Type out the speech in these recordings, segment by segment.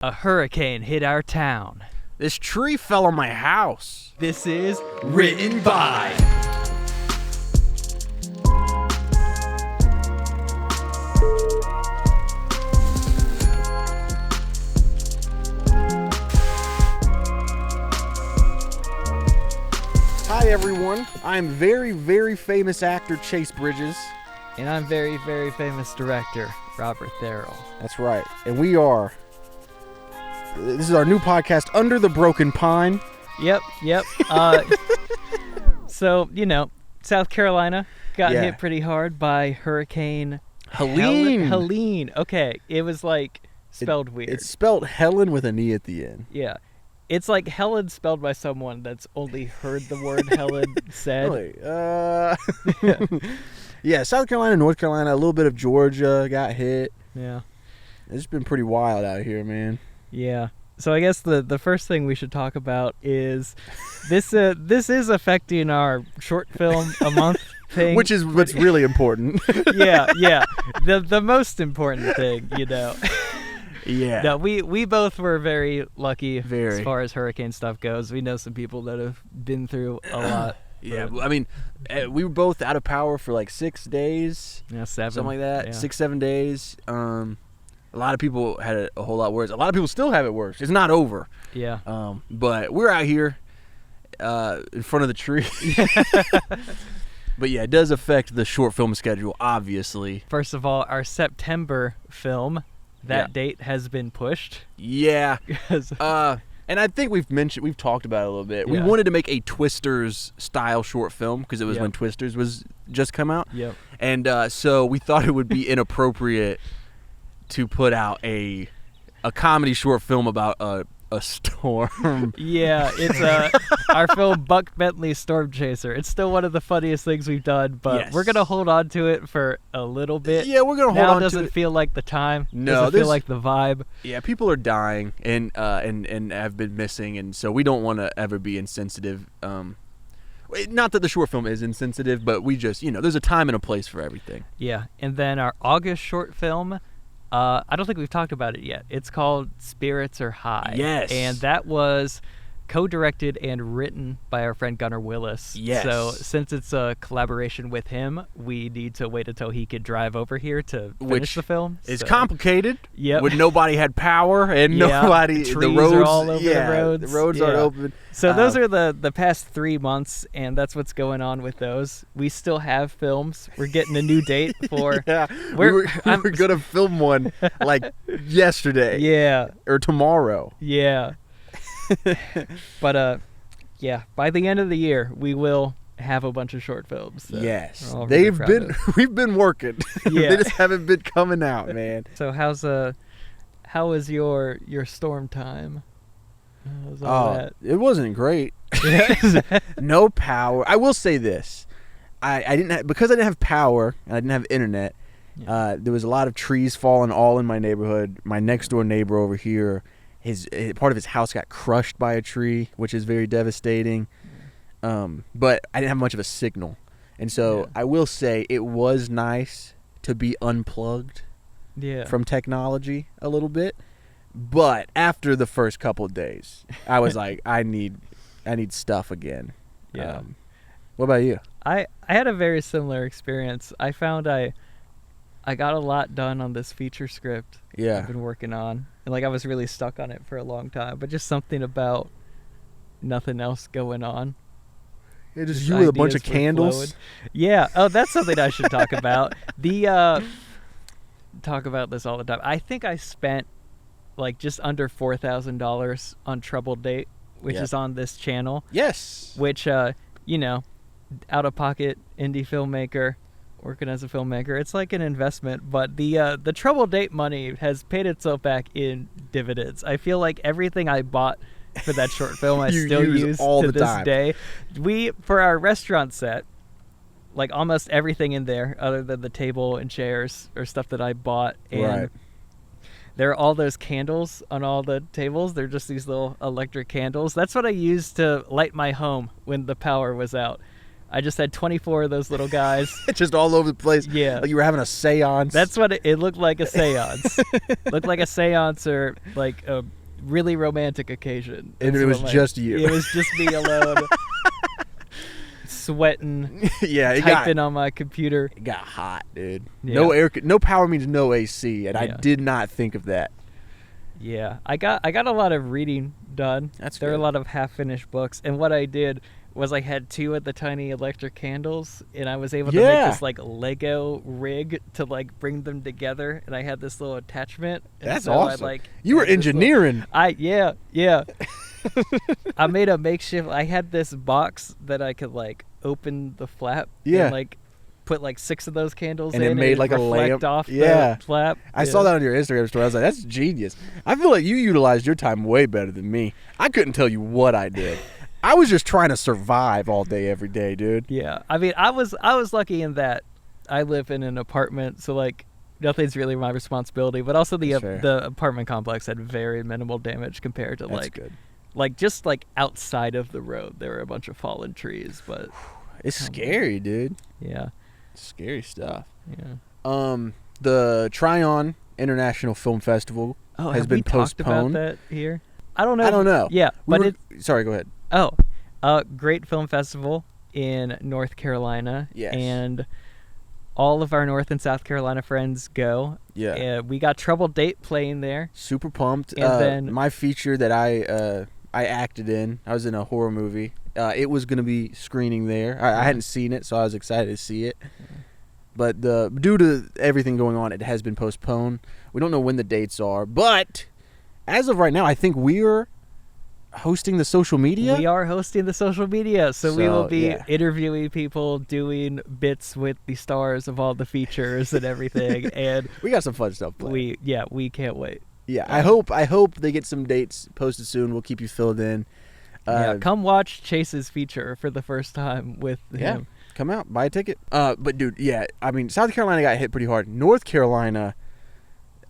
A hurricane hit our town. This tree fell on my house. This is Written By. Hi everyone, I'm very, very famous actor Chase Bridges. And I'm very, very famous director Robert Therrell. That's right, and this is our new podcast, Under the Broken Pine. Yep. So, South Carolina got hit pretty hard by Hurricane Helene. Helene. Okay, it was like spelled weird. It's spelled Helen with an E at the end. Yeah. It's like Helen spelled by someone that's only heard the word Helen said. Really? Yeah, South Carolina, North Carolina, a little bit of Georgia got hit. Yeah. It's been pretty wild out here, man. Yeah. So I guess the first thing we should talk about is this is affecting our short film a month thing. Which is what's really important. Yeah. The most important thing, Yeah. No, we both were very lucky Very. as far as hurricane stuff goes. We know some people that have been through a lot. Yeah, I mean, we were both out of power for like 6 days. Yeah, 7. Something like that. Yeah. 6-7 days. A lot of people had it a whole lot worse. A lot of people still have it worse. It's not over. Yeah. But we're out here in front of the tree. But yeah, it does affect the short film schedule, obviously. First of all, our September film, that date has been pushed. Yeah. And I think we've talked about it a little bit. Yeah. We wanted to make a Twisters style short film because it was when Twisters was just come out. Yep. And so we thought it would be inappropriate to put out a comedy short film about a storm. Yeah, it's our film Buck Bentley Storm Chaser. It's still one of the funniest things we've done, but we're gonna hold on to it for a little bit. Yeah, we're gonna hold on to it. Now doesn't feel like the time. No, doesn't feel like the vibe. Yeah, people are dying and have been missing, and so we don't want to ever be insensitive. Not that the short film is insensitive, but we just there's a time and a place for everything. Yeah, and then our August short film. I don't think we've talked about it yet. It's called Spirits Are High. Yes. And that was co-directed and written by our friend Gunnar Willis. Yes. So since it's a collaboration with him, we need to wait until he could drive over here to finish the film. It's complicated. Yep. When nobody had power and nobody. The trees the roads are all over the roads. The roads aren't open. So those are the past 3 months, and that's what's going on with those. We still have films. We're getting a new date for. Yeah. We were gonna film one like yesterday. Yeah. Or tomorrow. Yeah. But by the end of the year we will have a bunch of short films. Yes. We've been working. Yeah. They just haven't been coming out, man. So how was your storm time? How's all that? It wasn't great. No power. I will say this. I didn't because I didn't have power and I didn't have internet. Yeah. There was a lot of trees falling all in my neighborhood. My next door neighbor over here, part of his house got crushed by a tree, which is very devastating. But I didn't have much of a signal, and so I will say it was nice to be unplugged from technology a little bit. But after the first couple of days, I was like, I need stuff again. Yeah. What about you? I had a very similar experience. I found I got a lot done on this feature script I've been working on. And I was really stuck on it for a long time. But just something about nothing else going on. Yeah, just you with a bunch of candles? Flowing. Yeah. Oh, that's something I should talk about. Talk about this all the time. I think I spent just under $4,000 on Trouble Date, which is on this channel. Yes. Which, out-of-pocket indie filmmaker, working as a filmmaker, it's like an investment, but the Trouble Date money has paid itself back in dividends. I feel like everything I bought for that short film I still use all to the this time. day. For our restaurant set, almost everything in there other than the table and chairs or stuff that I bought, and there are all those candles on all the tables. They're just these little electric candles. That's what I used to light my home when the power was out. I just had 24 of those little guys. Just all over the place. Yeah. Like you were having a seance. That's what it looked like, a seance. Looked like a seance or like a really romantic occasion. And it was just you. It was just me alone. Sweating. Yeah, typing on my computer. It got hot, dude. Yeah. No power means no AC, and I Yeah. did not think of that. Yeah, I got a lot of reading done. That's there good. are a lot of half-finished books, and what I did was I had 2 of the tiny electric candles, and I was able to make this like Lego rig to like bring them together, and I had this little attachment. And That's so awesome. I, you were engineering. Yeah. I made a makeshift. I had this box that I could like open the flap. Yeah. And, like put like 6 of those candles And in it made like a reflect lamp. off Yeah. the flap. I saw that on your Instagram story. I was like, that's genius. I feel like you utilized your time way better than me. I couldn't tell you what I did. I was just trying to survive all day, every day, dude. Yeah, I mean, I was lucky in that I live in an apartment, so like nothing's really my responsibility. But also the apartment complex had very minimal damage compared to That's good. like just like outside of the road, there were a bunch of fallen trees. But it's scary, dude. Yeah, scary stuff. Yeah. The Tryon International Film Festival has been postponed. Talked about that here? I don't know. Yeah, sorry, go ahead. Great film festival in North Carolina. Yes. And all of our North and South Carolina friends go. Yeah. We got Trouble Date playing there. Super pumped. And then my feature that I acted in, I was in a horror movie. It was going to be screening there. I hadn't seen it, so I was excited to see it. But due to everything going on, it has been postponed. We don't know when the dates are, but as of right now, I think we're hosting the social media. We are hosting the social media, so we will be interviewing people, doing bits with the stars of all the features and everything, and we got some fun stuff planned. We can't wait. Yeah, I hope they get some dates posted soon. We'll keep you filled in. Come watch Chase's feature for the first time with him. Come out, buy a ticket. But dude, I mean, South Carolina got hit pretty hard. North Carolina,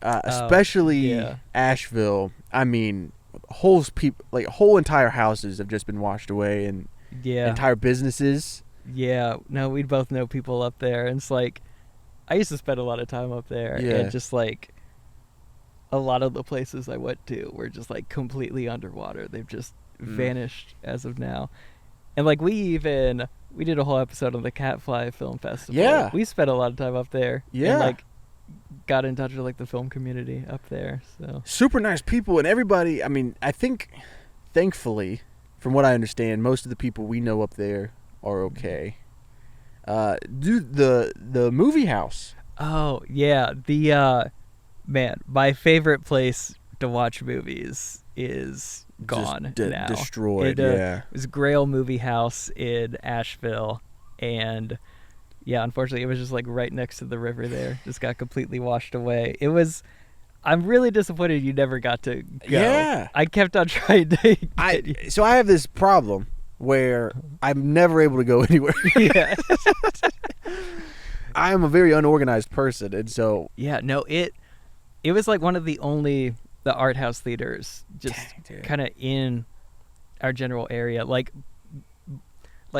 especially Asheville. I mean, whole entire houses have just been washed away, and entire businesses. Yeah, no, we both know people up there, and it's like I used to spend a lot of time up there, and just like a lot of the places I went to were just like completely underwater. They've just vanished as of now. And like we did a whole episode on the Catfly Film Festival. Yeah, we spent a lot of time up there. Yeah, and like got in touch with like the film community up there. So super nice people, and everybody. I mean, I think, thankfully, from what I understand, most of the people we know up there are okay. Dude, the movie house. Oh yeah, man, my favorite place to watch movies is gone now. Destroyed. It was Grail Movie House in Asheville, and unfortunately, it was just like right next to the river there. Just got completely washed away. I'm really disappointed you never got to go. Yeah, I kept on trying to. So I have this problem where I'm never able to go anywhere. Yeah. I am a very unorganized person, and so it was like one of the art house theaters just kind of in our general area. Like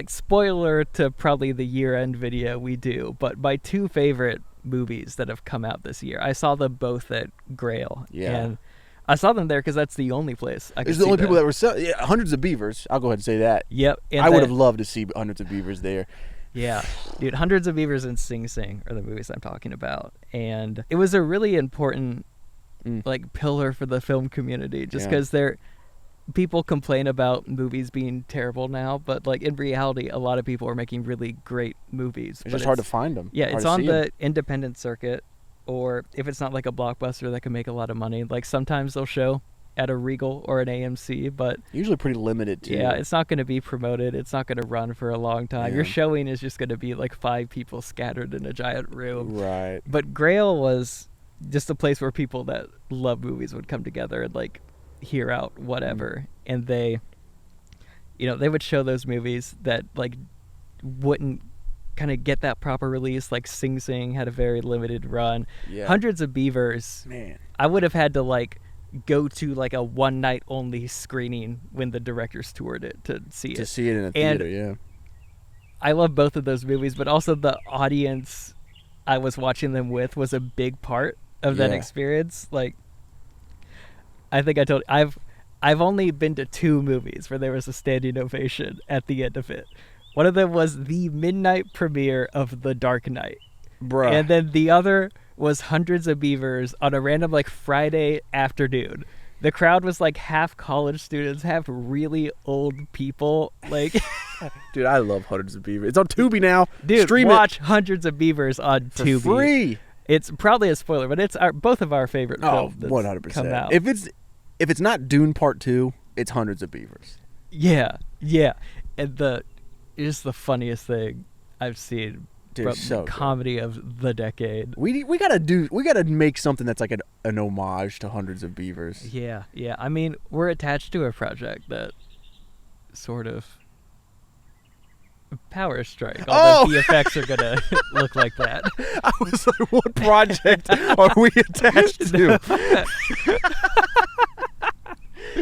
spoiler to probably the year-end video we do, but my 2 favorite movies that have come out this year, I saw them both at Grail. Yeah. And I saw them there because that's the only place I could see. It's the only people that were selling. Yeah, Hundreds of Beavers. I'll go ahead and say that. Yep. And I would have loved to see Hundreds of Beavers there. Yeah, dude, Hundreds of Beavers and Sing Sing are the movies I'm talking about. And it was a really important like pillar for the film community, just because people complain about movies being terrible now, but like in reality, a lot of people are making really great movies. It's just hard to find them. Yeah, it's on the independent circuit, or if it's not like a blockbuster that can make a lot of money, like sometimes they'll show at a Regal or an AMC, but usually pretty limited too. Yeah, it's not going to be promoted. It's not going to run for a long time. Your showing is just going to be like 5 people scattered in a giant room. Right. But Grail was just a place where people that love movies would come together and like hear out whatever, and they would show those movies that like wouldn't kind of get that proper release. Like Sing Sing had a very limited run. Hundreds of Beavers, man, I would have had to like go to like a one night only screening when the directors toured it to see it in a theater. I love both of those movies, but also the audience I was watching them with was a big part of that experience. Like, I think I told I've only been to 2 movies where there was a standing ovation at the end of it. One of them was the midnight premiere of The Dark Knight. Bruh. And then the other was Hundreds of Beavers on a random like Friday afternoon. The crowd was like half college students, half really old people. Like, dude, I love Hundreds of Beavers. It's on Tubi now. Dude, Stream watch Hundreds of Beavers on for Tubi. free. It's probably a spoiler, but it's both of our favorite films. 100%. Come out. If it's not Dune Part 2, it's Hundreds of Beavers. Yeah. And it's the funniest thing I've seen. Dude, so comedy of the decade. We gotta make something that's like an homage to Hundreds of Beavers. Yeah. I mean, we're attached to a project that sort of Power Strike. All the effects are gonna look like that. I was like, what project are we attached to?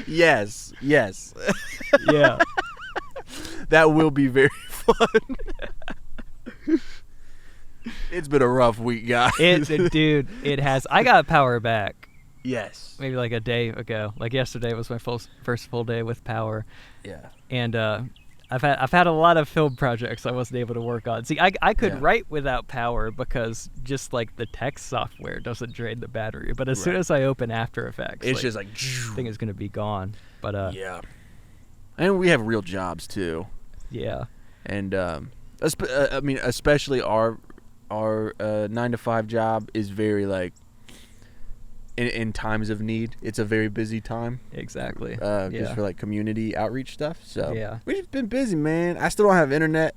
Yes. Yeah. That will be very fun. It's been a rough week, guys. Dude, it has. I got Power back. Yes. Maybe like a day ago. Like yesterday was my first full day with Power. Yeah. And I've had a lot of film projects I wasn't able to work on. See, I could write without Power because just like the text software doesn't drain the battery. But as soon as I open After Effects, it's just like thing is gonna be gone. But yeah. And we have real jobs too. Yeah. And I mean, especially our 9-to-5 job is very like in times of need. It's a very busy time. Exactly. Just for like community outreach stuff. So yeah, we've just been busy, man. I still don't have internet.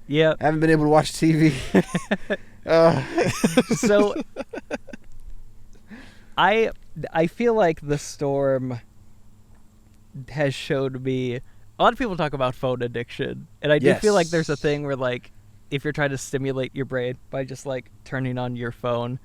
Yeah. I haven't been able to watch TV. So I feel like the storm has showed me. A lot of people talk about phone addiction, and I do feel like there's a thing where like if you're trying to stimulate your brain by just like turning on your phone,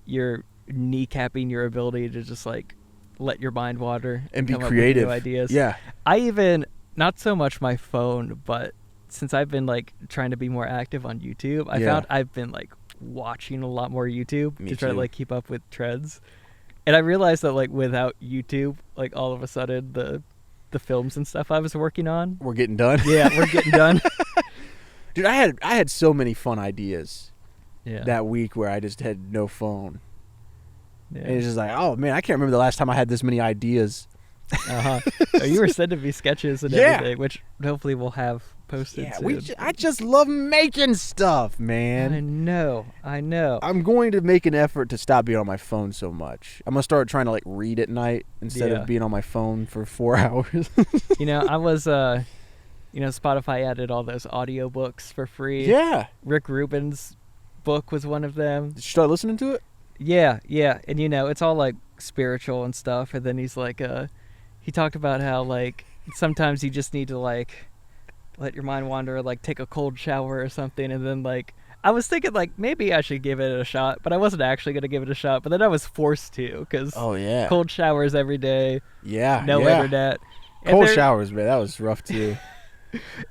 you're kneecapping your ability to just like let your mind wander and be come creative. Up with new ideas. Yeah. I even, not so much my phone, but since I've been like trying to be more active on YouTube, I found I've been like watching a lot more YouTube to try to like keep up with trends. And I realized that like without YouTube, like all of a sudden the films and stuff I was working on, we're getting done. Yeah, we're getting done. Dude, I had so many fun ideas that week where I just had no phone. Yeah. And it's just like, oh man, I can't remember the last time I had this many ideas. Oh, you were sending me sketches and everything, which hopefully we'll have posted soon. I just love making stuff, man. I know. I'm going to make an effort to stop being on my phone so much. I'm going to start trying to like read at night instead of being on my phone for 4 hours. I was Spotify added all those audiobooks for free. Yeah. Rick Rubin's book was one of them. Did you start listening to it? Yeah. And it's all like spiritual and stuff, and then he's like he talked about how like sometimes you just need to like let your mind wander, or like take a cold shower or something, and then like I was thinking like maybe I should give it a shot, but I wasn't actually going to give it a shot, but then I was forced to because cold showers every day, no internet, cold showers, man, that was rough too.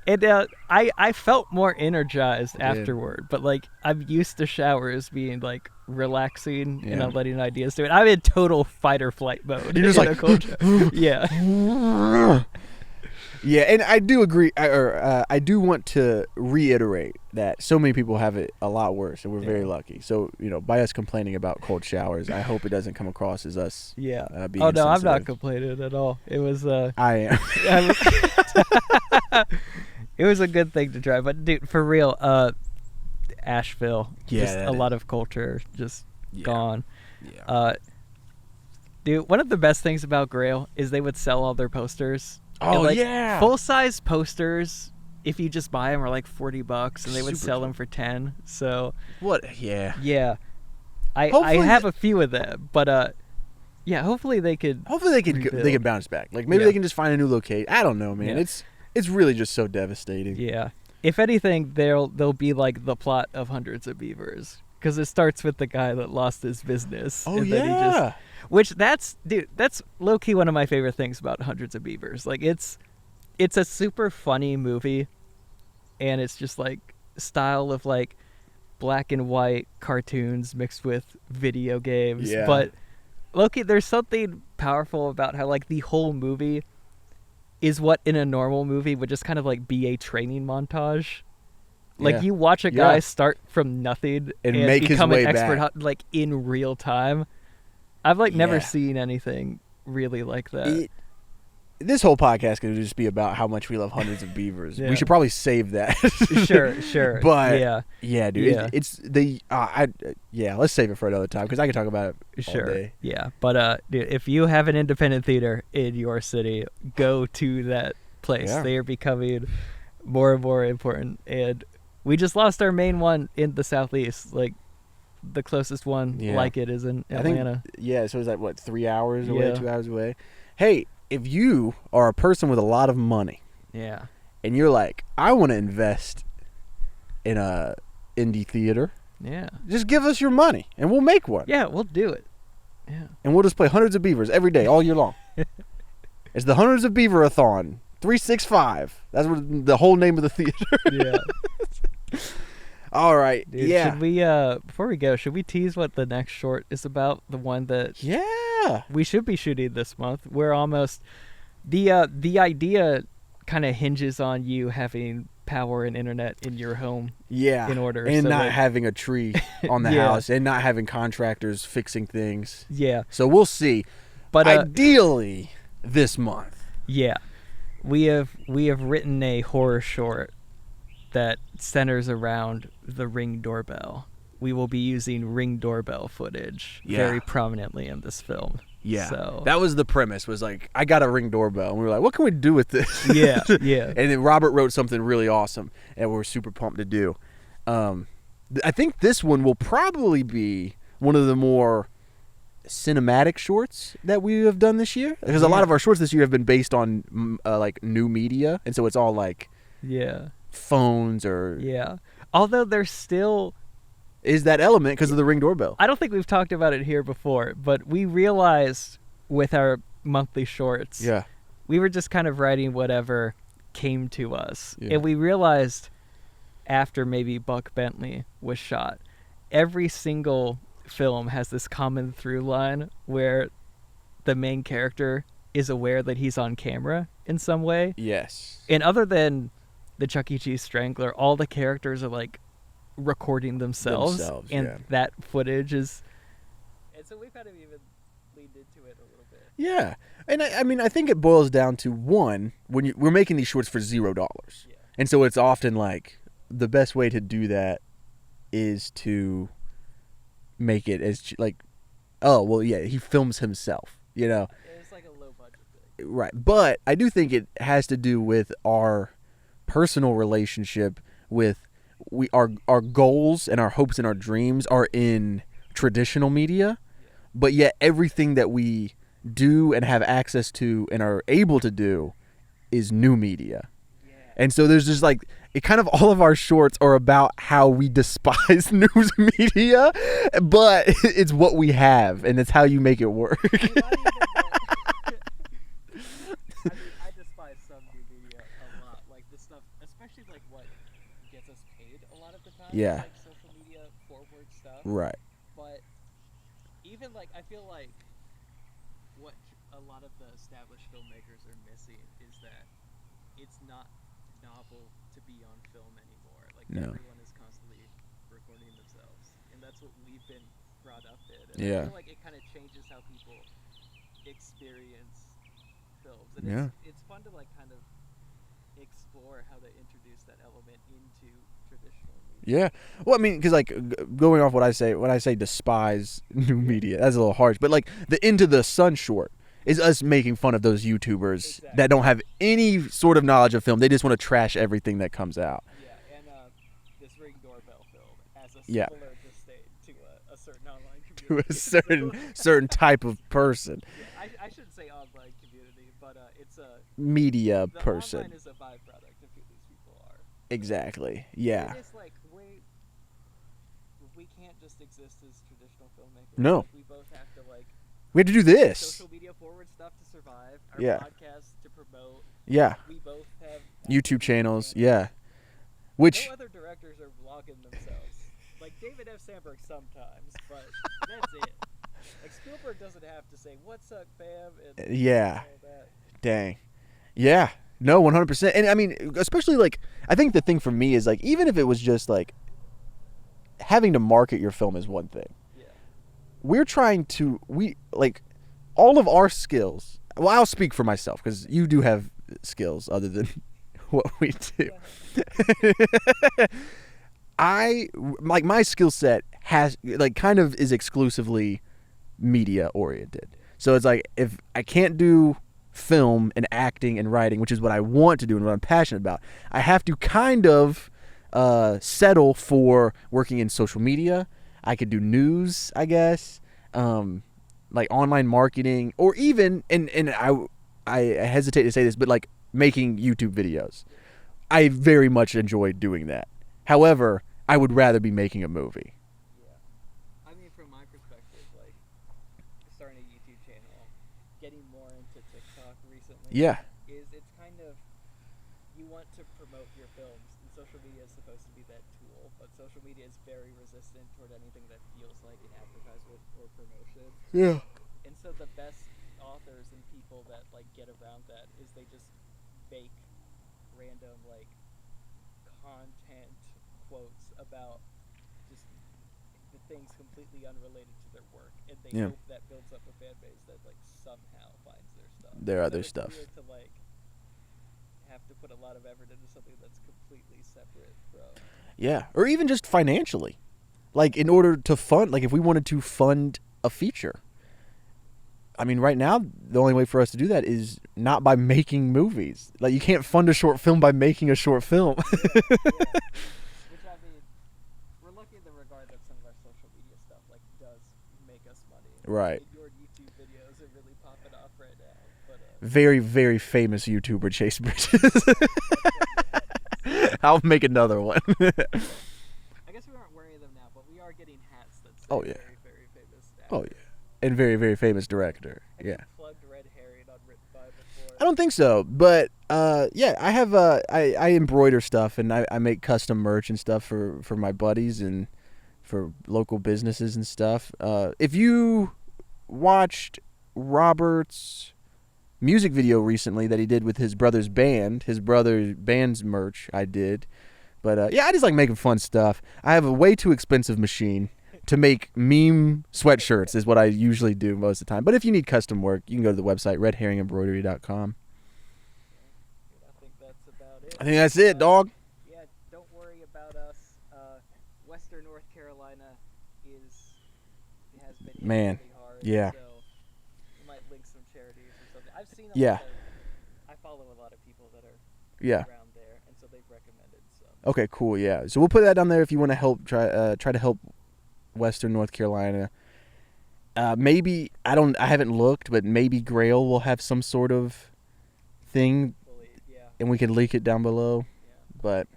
And I felt more energized afterward, but like I'm used to showers being like relaxing and I'm letting ideas do it. I'm in total fight or flight mode. You're just like, cold shower. Yeah, and I do agree. I do want to reiterate that so many people have it a lot worse, and we're very lucky. So by us complaining about cold showers, I hope it doesn't come across as us. Being I'm not complaining at all. It was. I am. It was a good thing to try, but dude, for real, Asheville, just a lot of culture just gone. Yeah. Dude, one of the best things about Grail is they would sell all their posters. Full-size posters, if you just buy them, are like $40, and they would sell them for $10. So what? Yeah. I have a few of them, but hopefully they could. Hopefully they can bounce back. Like maybe they can just find a new location. I don't know, man. Yeah. It's really just so devastating. Yeah. If anything, they'll be like the plot of Hundreds of Beavers, because it starts with the guy that lost his business. Oh, and then that's low-key one of my favorite things about Hundreds of Beavers. Like it's a super funny movie, and it's just like style of like black and white cartoons mixed with video games. Yeah. But Loki, there's something powerful about how like the whole movie is what in a normal movie would just kind of like be a training montage. Like you watch a guy start from nothing and make become his way an expert back. like in real time. I've like never seen anything really like that. This whole podcast could just be about how much we love Hundreds of Beavers. Yeah. We should probably save that. Sure. But yeah, dude, Yeah. it's the let's save it for another time because I can talk about it all day. Yeah. But dude, if you have an independent theater in your city, go to that place. Yeah. They are becoming more and more important, and we just lost our main one in the southeast. Like the closest one like it is in Atlanta. So is that what 3 hours away, Yeah. 2 hours away? Hey, if you are a person with a lot of money, and you're like, I want to invest in a indie theater, just give us your money and we'll make one. Yeah, we'll do it. Yeah, and we'll just play Hundreds of Beavers every day, all year long. It's the Hundreds of Beaver-a-thon 365. That's what the whole name of the theater. Yeah. All right. Dude, should we before we go, should we tease what the next short is about? The one that we should be shooting this month. We're almost the idea kind of hinges on you having power and internet in your home. Yeah. In order and so not that, having a tree on the house and not having contractors fixing things. Yeah. So we'll see. But ideally this month. Yeah. We have written a horror short that centers around the Ring doorbell. We will be using Ring doorbell footage very prominently in this film. Yeah. So that was the premise, was like, I got a Ring doorbell. And we were like, what can we do with this? Yeah. And then Robert wrote something really awesome and we're super pumped to do. I think this one will probably be one of the more cinematic shorts that we have done this year. Because a lot of our shorts this year have been based on like new media. And so it's all like phones or although there's still is that element because of the Ring doorbell. I don't think we've talked about it here before, but we realized with our monthly shorts we were just kind of writing whatever came to us, and we realized after maybe Buck Bentley was shot, every single film has this common through line where the main character is aware that he's on camera in some way. And other than the Chuck E. Cheese Strangler, all the characters are like recording themselves and that footage is, and so we've kind of even leaned into it a little bit. And I mean, I think it boils down to one, when we're making these shorts for $0, and so it's often like the best way to do that is to make it as like, he films himself, It's like a low budget thing, right? But I do think it has to do with our personal relationship with our goals and our hopes and our dreams are in traditional media, but yet everything that we do and have access to and are able to do is new media. And so there's just like, it kind of all of our shorts are about how we despise news media, but it's what we have and it's how you make it work. I despise some new media a lot, like the stuff, especially like what gets us paid a lot of the time. Like social media forward stuff. Right. But even like, I feel like what a lot of the established filmmakers are missing is that it's not novel to be on film anymore. Like everyone is constantly recording themselves, and that's what we've been brought up in. And I feel like it kind of changes how people experience films, and it's fun to like kind of explore how they introduce that element into traditional media. Well, I mean, because like going off what I say despise new media, that's a little harsh, but like the Into the Sun short is us making fun of those YouTubers that don't have any sort of knowledge of film. They just want to trash everything that comes out. And this Ring doorbell film as a similar disdain to a certain online community. To a certain type of person. I shouldn't say online community, but it's a media the person. Online is a byproduct of who these people are. Exactly. It's like we can't just exist as traditional filmmakers. No. Like, we both have to like. We have to do this. Social media forward stuff to survive. Our podcast to promote. Yeah. We both have YouTube channels. Which no other directors are vlogging themselves. Like David F. Sandberg sometimes, but that's it. Like Spielberg doesn't have to say "What's up, fam?" and yeah, all that. dang, yeah, no, 100%. And I mean, especially like I think the thing for me is like even if it was just like having to market your film is one thing. Yeah. We're trying to like all of our skills. Well, I'll speak for myself because you do have skills other than what we do. I like my skill set has like kind of is exclusively media oriented. So it's like if I can't do film and acting and writing, which is what I want to do and what I'm passionate about, I have to kind of settle for working in social media. I could do news, I guess, like online marketing, or even and I hesitate to say this, but like making YouTube videos. I very much enjoy doing that. However, I would rather be making a movie. Yeah. I mean, from my perspective, like starting a YouTube channel, getting more into TikTok recently. Yeah. It's kind of you want to promote your films, and social media is supposed to be that tool, but social media is very resistant toward anything that feels like an advertisement or promotion. Yeah. And so the best authors and people that like get around that is they just make random like content quotes about just the things completely unrelated to their work, and they hope that builds up a fan base that like somehow finds their stuff. Their other stuff. Weird to like have to put a lot of effort into something that's completely separate from. Yeah, or even just financially, like in order to fund, like if we wanted to fund a feature. I mean, right now, the only way for us to do that is not by making movies. Like, you can't fund a short film by making a short film. Yeah. Which, I mean, we're lucky in the regard that some of our social media stuff, like, does make us money. Right. Your YouTube videos are really popping off right now. But, very, very famous YouTuber, Chase Bridges. I'll make another one. I guess we aren't wearing them now, but we are getting hats that say very, very famous actor. Oh, yeah. And very, very famous director. Have you plugged Red Herring on Written By before? I don't think so, but yeah, I have I embroider stuff and I make custom merch and stuff for my buddies and for local businesses and stuff. If you watched Robert's music video recently that he did with his brother's band's merch, I did. But yeah, I just like making fun stuff. I have a way too expensive machine to make meme sweatshirts is what I usually do most of the time. But if you need custom work, you can go to the website, redherringembroidery.com. I think that's about it. I think that's it, dog. Yeah, don't worry about us. Western North Carolina has been hit really hard. Yeah. So we might link some charities or something. I've seen I follow a lot of people that are around there, and so they've recommended some. Okay, cool, yeah. So we'll put that down there if you want to help try to help Western North Carolina. Maybe I haven't looked, but maybe Grail will have some sort of thing, and we can link it down below. Yeah. But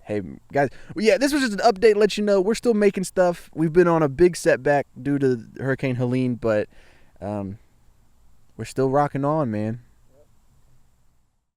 hey, guys, yeah, this was just an update. Let you know we're still making stuff. We've been on a big setback due to Hurricane Helene, but we're still rocking on, man.